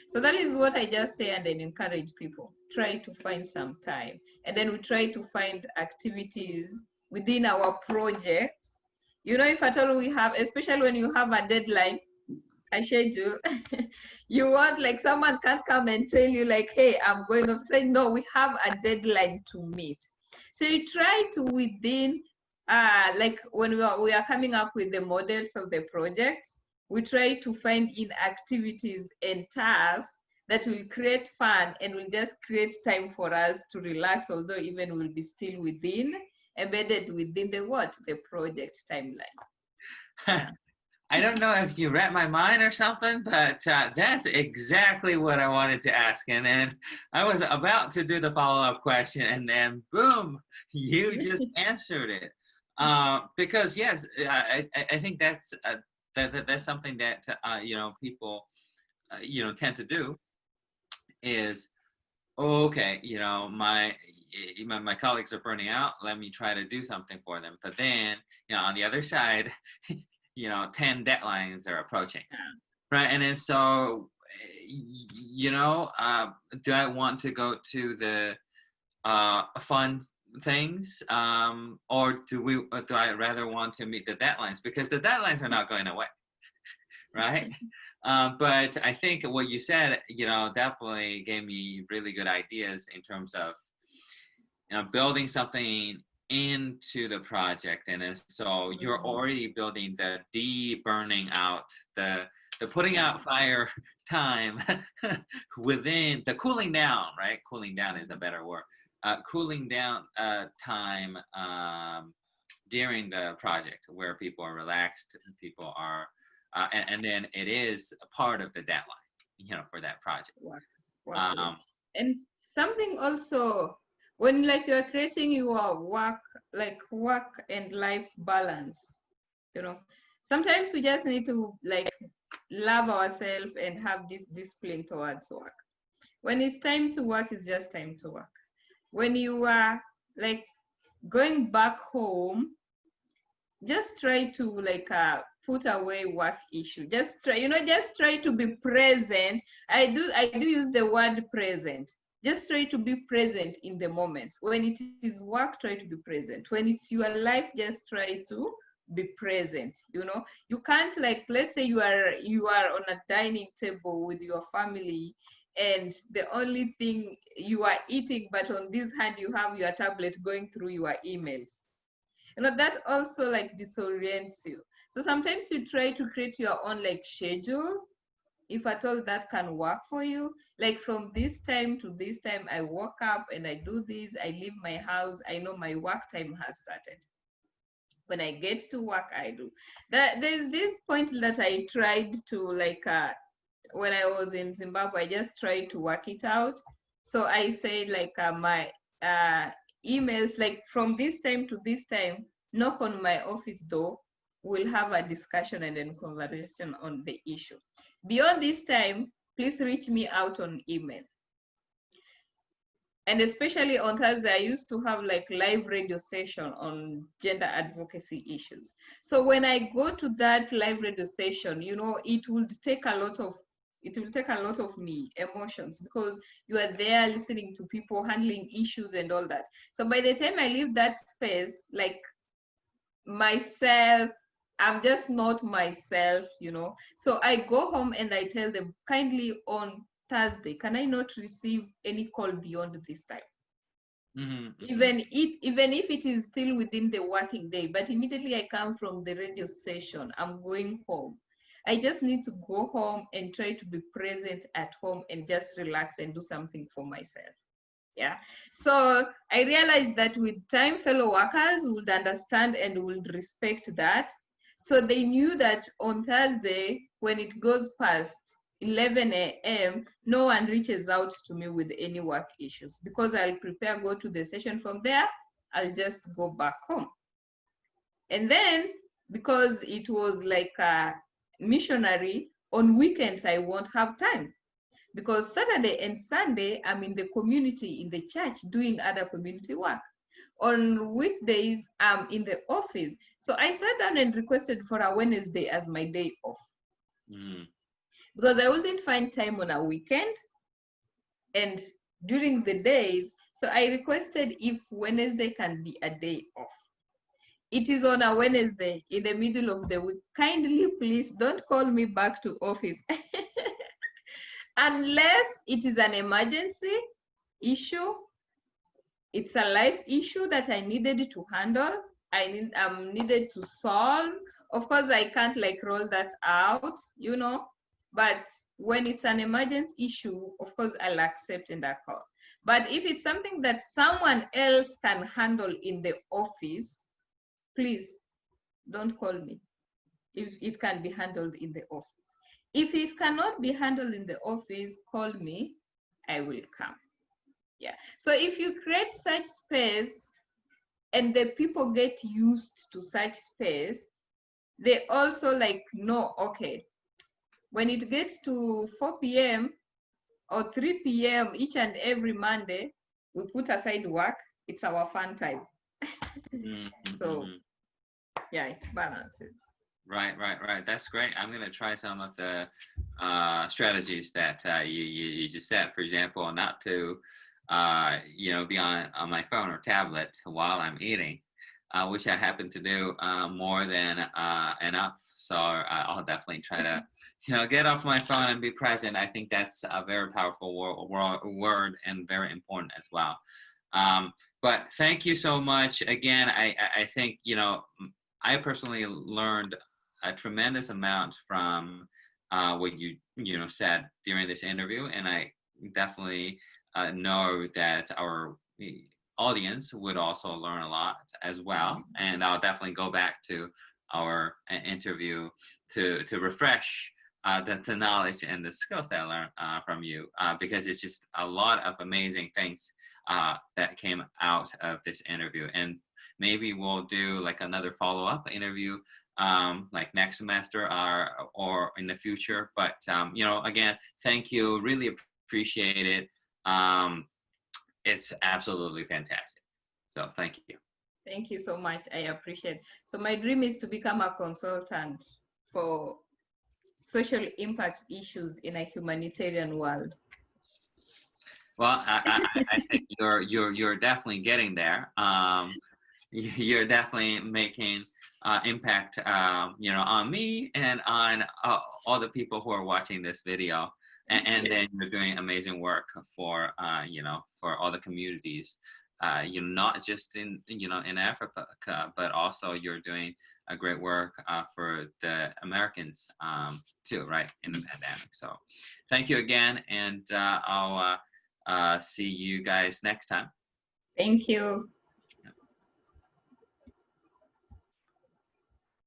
So that is what I just say, and then encourage people. Try to find some time. And then we try to find activities within our projects, You know, if at all we have, especially when you have a deadline, a schedule, you want like someone can't come and tell you like, hey, I'm going off. Say, no, we have a deadline to meet. So you try to within, like when we are coming up with the models of the projects, we try to find in activities and tasks that will create fun and will just create time for us to relax, although even we'll be still within, embedded within the what? The project timeline. Yeah. I don't know if you read my mind or something, but that's exactly what I wanted to ask. And then I was about to do the follow-up question, and then boom, you just answered it. Because yes, I think that's something that people tend to do is, okay, my colleagues are burning out. Let me try to do something for them. But then on the other side, 10 deadlines are approaching, right? And then so, do I want to go to the fun things, or do I rather want to meet the deadlines? Because the deadlines are not going away, right? But I think what you said, definitely gave me really good ideas in terms of, building something into the project. And then so you're already building the de-burning out, the putting out fire time within the cooling down, right? Cooling down is a better word. Cooling down time during the project where people are relaxed, people are, and then it is a part of the deadline, for that project. And something also, when like you're creating your work and life balance, sometimes we just need to like love ourselves and have this discipline towards work. When it's time to work, it's just time to work. When you are like going back home, just try to like put away work issue. Just try to be present. I do use the word present. Just try to be present in the moment. When it is work, try to be present. When it's your life, just try to be present. You can't, like, let's say you are on a dining table with your family, and the only thing you are eating, but on this hand you have your tablet going through your emails. That also like disorients you. So sometimes you try to create your own like schedule, if at all that can work for you. Like from this time to this time, I woke up and I do this, I leave my house, I know my work time has started. When I get to work, I do. There's this point that I tried to like, when I was in Zimbabwe, I just tried to work it out. So I said like my emails, like from this time to this time, knock on my office door, we'll have a discussion and then conversation on the issue. Beyond this time, please reach me out on email. And especially on Thursday, I used to have like live radio session on gender advocacy issues. So when I go to that live radio session, it will take a lot of me emotions, because you are there listening to people handling issues and all that. So by the time I leave that space, like myself, I'm just not myself, So I go home and I tell them, kindly on Thursday, can I not receive any call beyond this time? Mm-hmm. Even if it is still within the working day, but immediately I come from the radio session, I'm going home. I just need to go home and try to be present at home and just relax and do something for myself. Yeah. So I realized that with time, fellow workers would understand and would respect that. So they knew that on Thursday, when it goes past 11 a.m., no one reaches out to me with any work issues, because I'll prepare, go to the session. From there, I'll just go back home. And then, because it was like a missionary, on weekends, I won't have time, because Saturday and Sunday, I'm in the community, in the church, doing other community work. On weekdays, I'm in the office. So I sat down and requested for a Wednesday as my day off. Because I wouldn't find time on a weekend and during the days. So I requested if Wednesday can be a day off. it is on a Wednesday in the middle of the week. Kindly, please don't call me back to office unless it is an emergency issue. It's a life issue that I needed to handle. I'm needed to solve. Of course, I can't like roll that out, you know, but when it's an emergency issue, of course, I'll accept in that call. But if it's something that someone else can handle in the office, please don't call me if it can be handled in the office. If it cannot be handled in the office, call me, I will come. Yeah. So if you create such space and the people get used to such space, they also like know, okay, when it gets to 4 p.m. or 3 p.m. each and every Monday, we put aside work. It's our fun time. So yeah, it balances. Right. That's great. I'm going to try some of the strategies that you just said. For example, not to be on my phone or tablet while I'm eating, which I happen to do more than enough. So I'll definitely try to get off my phone and be present. I think that's a very powerful word and very important as well. But thank you so much again. I think I personally learned a tremendous amount from what you said during this interview, and I definitely know that our audience would also learn a lot as well. And I'll definitely go back to our interview to refresh the knowledge and the skills that I learned from you, because it's just a lot of amazing things that came out of this interview. And maybe we'll do like another follow-up interview like next semester or in the future. But again, thank you. Really appreciate it. It's absolutely fantastic. So thank you. Thank you so much. I appreciate it. So my dream is to become a consultant for social impact issues in a humanitarian world. Well, I think you're definitely getting there. You're definitely making impact, on me and on all the people who are watching this video. And then you're doing amazing work for for all the communities, not just in in Africa, but also you're doing a great work for the Americans too, right, in the pandemic. So thank you again, and I'll see you guys next time. Thank you.